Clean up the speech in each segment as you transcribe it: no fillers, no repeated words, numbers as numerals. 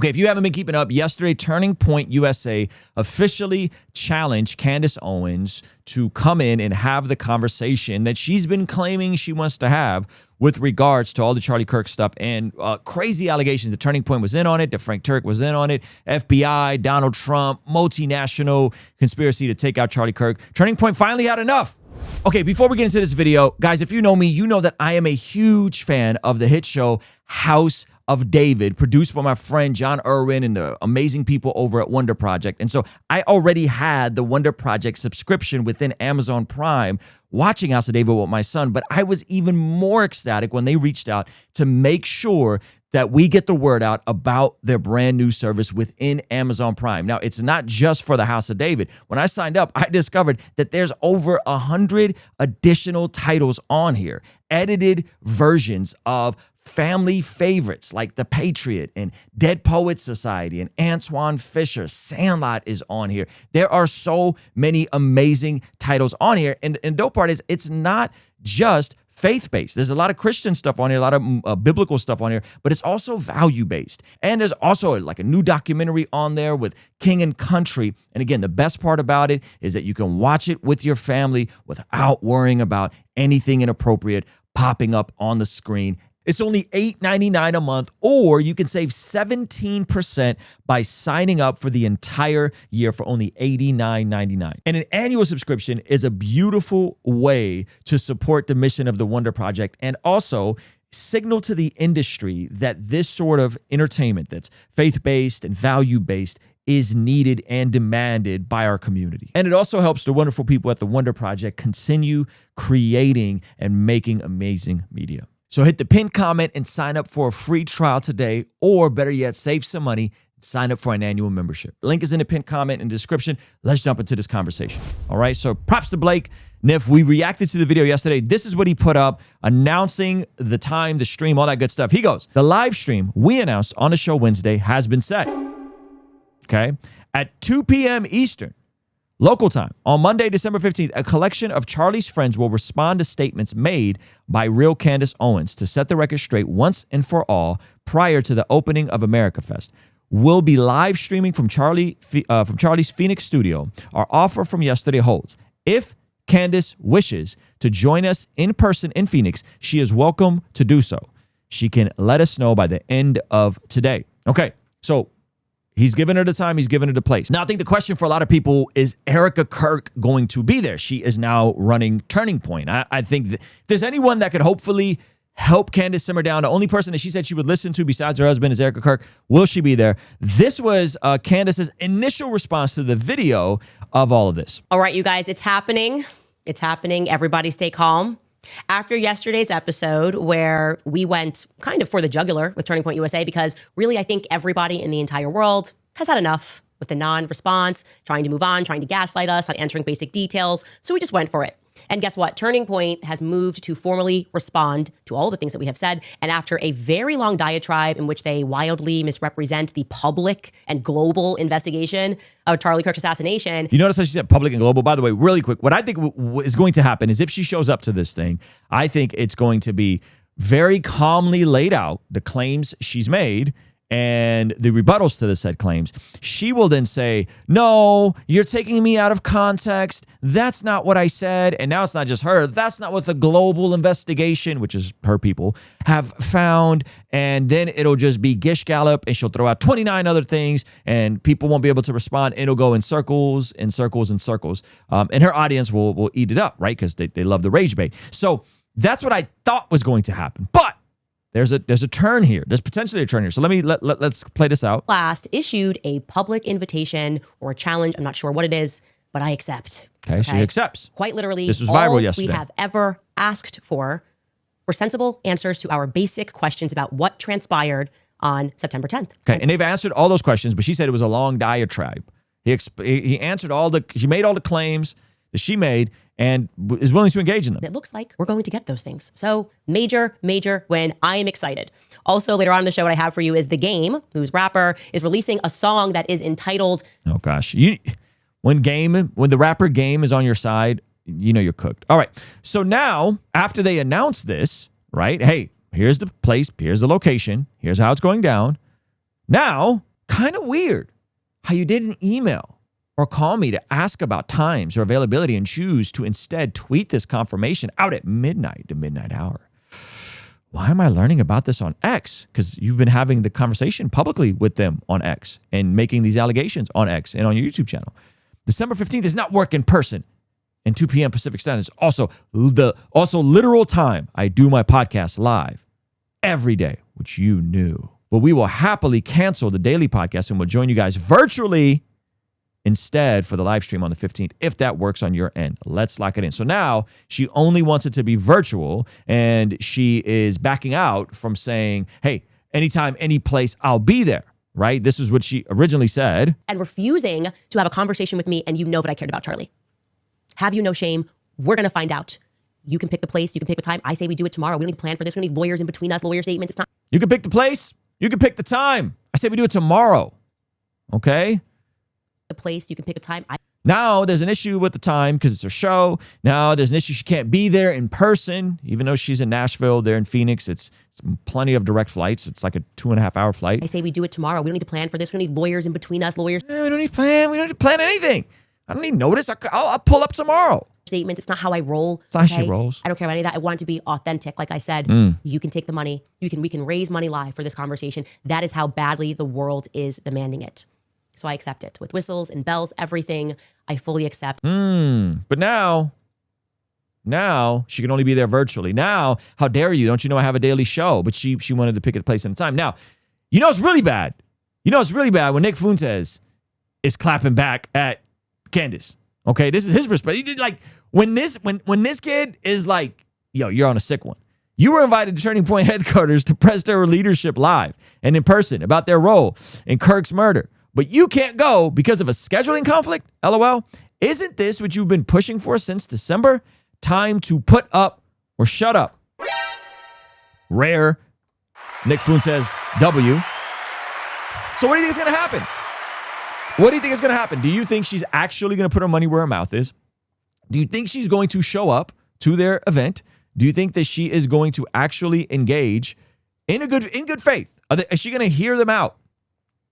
Okay, if you haven't been keeping up, yesterday, Turning Point USA officially challenged Candace Owens to come in and have the conversation that she's been claiming she wants to have with regards to all the Charlie Kirk stuff and crazy allegations that Turning Point was in on it, that Frank Turk was in on it, FBI, Donald Trump, multinational conspiracy to take out Charlie Kirk. Turning Point finally had enough. Okay, before we get into this video, guys, if you know me, you know that I am a huge fan of the hit show House of David, produced by my friend John Irwin and the amazing people over at Wonder Project. And so I already had the Wonder Project subscription within Amazon Prime watching House of David with my son, but I was even more ecstatic when they reached out to make sure that we get the word out about their brand new service within Amazon Prime. Now, it's not just for the House of David. When I signed up, I discovered that there's over 100 additional titles on here, edited versions of family favorites like The Patriot and Dead Poets Society and Antoine Fisher. Sandlot is on here. There are so many amazing titles on here. And the dope part is it's not just faith-based. There's a lot of Christian stuff on here, a lot of biblical stuff on here, but it's also value-based. And there's also like a new documentary on there with King and Country. And again, the best part about it is that you can watch it with your family without worrying about anything inappropriate popping up on the screen. It's only $8.99 a month, or you can save 17% by signing up for the entire year for only $89.99. And an annual subscription is a beautiful way to support the mission of the Wonder Project and also signal to the industry that this sort of entertainment that's faith-based and value-based is needed and demanded by our community. And it also helps the wonderful people at the Wonder Project continue creating and making amazing media. So hit the pinned comment and sign up for a free trial today, or better yet, save some money and sign up for an annual membership. Link is in the pinned comment and description. Let's jump into this conversation. All right, so props to Blake. Niff, we reacted to the video yesterday. This is what he put up announcing the time, the stream, all that good stuff. He goes, the live stream we announced on the show Wednesday has been set. Okay, at 2 p.m. Eastern. Local time, on Monday, December 15th, a collection of Charlie's friends will respond to statements made by real Candace Owens to set the record straight once and for all prior to the opening of America Fest. We'll be live streaming from Charlie's Phoenix studio. Our offer from yesterday holds. If Candace wishes to join us in person in Phoenix, she is welcome to do so. She can let us know by the end of today. Okay, so he's given her the time. He's given her the place. Now, I think the question for a lot of people is Erica Kirk going to be there? She is now running Turning Point. I think that if there's anyone that could hopefully help Candace simmer down, the only person that she said she would listen to besides her husband is Erica Kirk. Will she be there? This was Candace's initial response to the video of all of this. All right, you guys, it's happening. It's happening. Everybody stay calm. After yesterday's episode where we went kind of for the jugular with Turning Point USA, because really I think everybody in the entire world has had enough with the non-response, trying to move on, trying to gaslight us, not answering basic details. So we just went for it. And guess what? Turning Point has moved to formally respond to all the things that we have said. And after a very long diatribe in which they wildly misrepresent the public and global investigation of Charlie Kirk's assassination. You notice how she said public and global? By the way, really quick, what I think is going to happen is if she shows up to this thing, I think it's going to be very calmly laid out, the claims she's made, and the rebuttals to the said claims. She will then say, no, you're taking me out of context. That's not what I said. And now it's not just her. That's not what the global investigation, which is her people, have found. And then it'll just be gish gallop, and she'll throw out 29 other things, and people won't be able to respond. It'll go in circles and circles and circles. And her audience will eat it up, right? Because they love the rage bait. So that's what I thought was going to happen. But there's a turn here. There's potentially a turn here. So let's play this out. Last issued a public invitation or a challenge. I'm not sure what it is, but I accept. Okay, she accepts. Quite literally, this was viral yesterday. We have ever asked for were sensible answers to our basic questions about what transpired on September 10th. Okay, and they've answered all those questions, but she said it was a long diatribe. He answered he made all the claims that she made, and is willing to engage in them. It looks like we're going to get those things. So major win. I am excited. Also, later on in the show, what I have for you is The Game, whose rapper is releasing a song that is entitled... Oh, gosh. When the rapper Game is on your side, you know you're cooked. All right. So now, after they announce this, right? Hey, here's the place. Here's the location. Here's how it's going down. Now, kind of weird how you didn't email or call me to ask about times or availability and choose to instead tweet this confirmation out at midnight, the midnight hour. Why am I learning about this on X? Because you've been having the conversation publicly with them on X and making these allegations on X and on your YouTube channel. December 15th is not work in person. And 2 p.m. Pacific Standard is also literal time I do my podcast live every day, which you knew. But we will happily cancel the daily podcast and we'll join you guys virtually instead for the live stream on the 15th, if that works on your end. Let's lock it in. So now she only wants it to be virtual, and she is backing out from saying, hey, anytime, any place, I'll be there, right? This is what she originally said. And refusing to have a conversation with me, and you know that I cared about Charlie. Have you no shame? We're going to find out. You can pick the place. You can pick the time. I say we do it tomorrow. We don't need to plan for this. We don't need lawyers in between us, lawyer statements. It's not. You can pick the place. You can pick the time. I say we do it tomorrow. Okay? The place. You can pick a time. Now there's an issue with the time because it's her show. Now there's an issue she can't be there in person, even though she's in Nashville. They're in Phoenix. It's plenty of direct flights. It's like a 2.5 hour flight. I say we do it tomorrow. We don't need to plan for this. We don't need lawyers in between us, lawyers. We don't need to plan. We don't need to plan anything. I don't need notice. I'll pull up tomorrow. Statements. It's not how I roll. It's not how she rolls. I don't care about any of that. I want it to be authentic. Like I said, you can take the money. We can raise money live for this conversation. That is how badly the world is demanding it. So I accept it with whistles and bells, everything. I fully accept. But now she can only be there virtually. Now, how dare you? Don't you know I have a daily show? But she wanted to pick a place and a time. Now, you know it's really bad. You know it's really bad when Nick Fuentes is clapping back at Candace. Okay, this is his perspective. Like when this kid is like, yo, you're on a sick one. You were invited to Turning Point headquarters to press their leadership live and in person about their role in Kirk's murder. But you can't go because of a scheduling conflict? LOL. Isn't this what you've been pushing for since December? Time to put up or shut up. Rare. Nick Fuentes W. So what do you think is going to happen? What do you think is going to happen? Do you think she's actually going to put her money where her mouth is? Do you think she's going to show up to their event? Do you think that she is going to actually engage in good faith? Is she going to hear them out?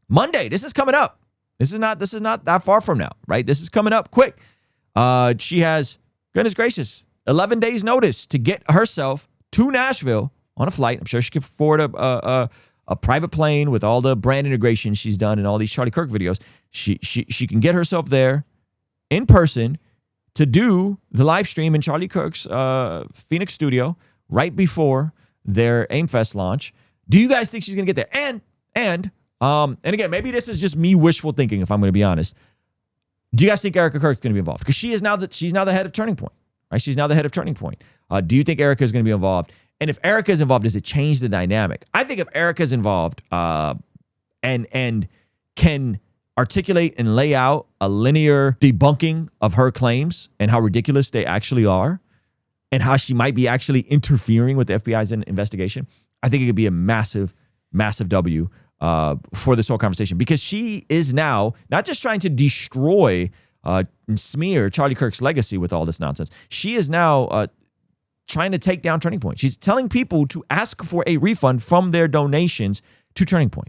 Monday, this is coming up. This is not that far from now, right? This is coming up quick. She has, goodness gracious, 11 days notice to get herself to Nashville on a flight. I'm sure she can afford a private plane with all the brand integration she's done in all these Charlie Kirk videos. She can get herself there in person to do the live stream in Charlie Kirk's Phoenix studio right before their AimFest launch. Do you guys think she's going to get there? And again, maybe this is just me wishful thinking, if I'm going to be honest. Do you guys think Erica Kirk's going to be involved? Because she's now the head of Turning Point, right? She's now the head of Turning Point. Do you think Erica is going to be involved? And if Erica is involved, does it change the dynamic? I think if Erica is involved and can articulate and lay out a linear debunking of her claims and how ridiculous they actually are and how she might be actually interfering with the FBI's investigation, I think it could be a massive, massive W for this whole conversation, because she is now not just trying to destroy and smear Charlie Kirk's legacy with all this nonsense. She is now trying to take down Turning Point. She's telling people to ask for a refund from their donations to Turning Point.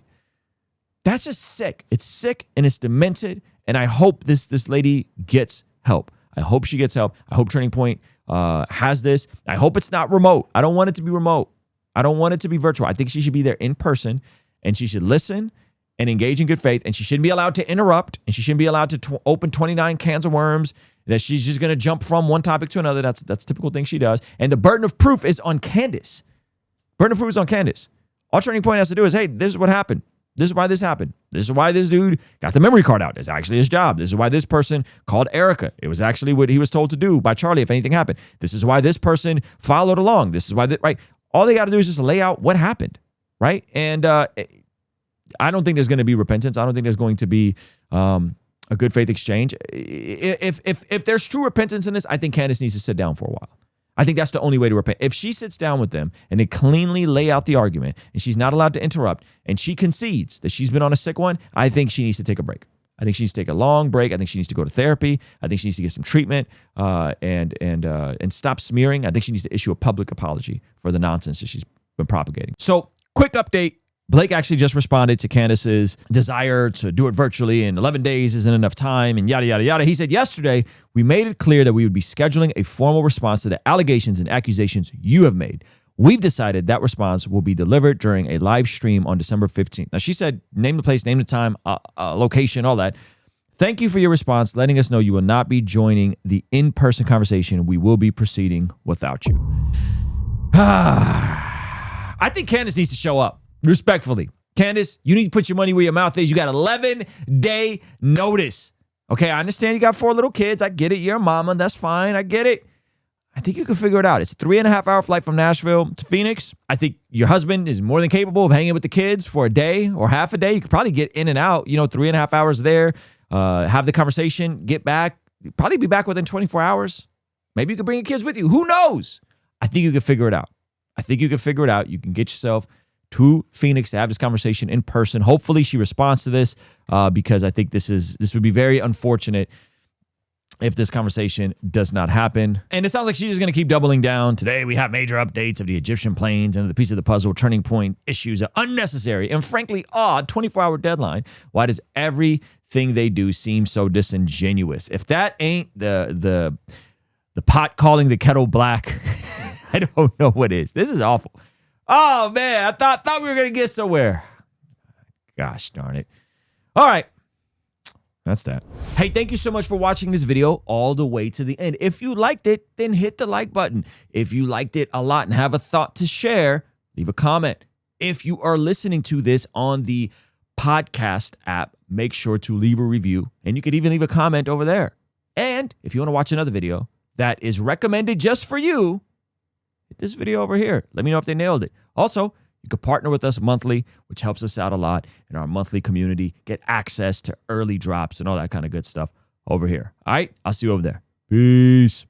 That's just sick. It's sick and it's demented. And I hope this lady gets help. I hope she gets help. I hope Turning Point has this. I hope it's not remote. I don't want it to be remote. I don't want it to be virtual. I think she should be there in person, and she should listen and engage in good faith, and she shouldn't be allowed to interrupt, and she shouldn't be allowed to open 29 cans of worms, that she's just going to jump from one topic to another. That's a typical thing she does. And the burden of proof is on Candace. Burden of proof is on Candace. All Turning Point has to do is, hey, this is what happened. This is why this happened. This is why this dude got the memory card out. It's actually his job. This is why this person called Erica. It was actually what he was told to do by Charlie if anything happened. This is why this person followed along. This is why, right? All they got to do is just lay out what happened, right? And I don't think there's going to be repentance. I don't think there's going to be a good faith exchange. If there's true repentance in this, I think Candace needs to sit down for a while. I think that's the only way to repent. If she sits down with them and they cleanly lay out the argument and she's not allowed to interrupt and she concedes that she's been on a sick one, I think she needs to take a break. I think she needs to take a long break. I think she needs to go to therapy. I think she needs to get some treatment and stop smearing. I think she needs to issue a public apology for the nonsense that she's been propagating. So, quick update Blake actually just responded to Candace's desire to do it virtually and 11 days isn't enough time and yada, yada, yada. He said, yesterday, we made it clear that we would be scheduling a formal response to the allegations and accusations you have made. We've decided that response will be delivered during a live stream on December 15th. Now, she said, name the place, name the time, location, all that. Thank you for your response, letting us know you will not be joining the in-person conversation. We will be proceeding without you. I think Candace needs to show up, respectfully. Candace, you need to put your money where your mouth is. You got 11-day notice. Okay, I understand you got 4 little kids. I get it. You're a mama. That's fine. I get it. I think you can figure it out. It's a 3.5-hour flight from Nashville to Phoenix. I think your husband is more than capable of hanging with the kids for a day or half a day. You could probably get in and out, 3.5 hours there, have the conversation, get back, probably be back within 24 hours. Maybe you could bring your kids with you. Who knows? I think you can figure it out. You can get yourself to Phoenix to have this conversation in person. Hopefully she responds to this because I think this would be very unfortunate if this conversation does not happen. And it sounds like she's just going to keep doubling down. Today, we have major updates of the Egyptian planes and the piece of the puzzle. Turning Point issues an unnecessary and frankly odd 24-hour deadline. Why does everything they do seem so disingenuous? If that ain't the pot calling the kettle black, I don't know what is. This is awful. Oh, man, I thought we were going to get somewhere. Gosh darn it. All right. That's that. Hey, thank you so much for watching this video all the way to the end. If you liked it, then hit the like button. If you liked it a lot and have a thought to share, leave a comment. If you are listening to this on the podcast app, make sure to leave a review, and you could even leave a comment over there. And if you want to watch another video that is recommended just for you, hit this video over here. Let me know if they nailed it. Also, you can partner with us monthly, which helps us out a lot in our monthly community. Get access to early drops and all that kind of good stuff over here. All right, I'll see you over there. Peace.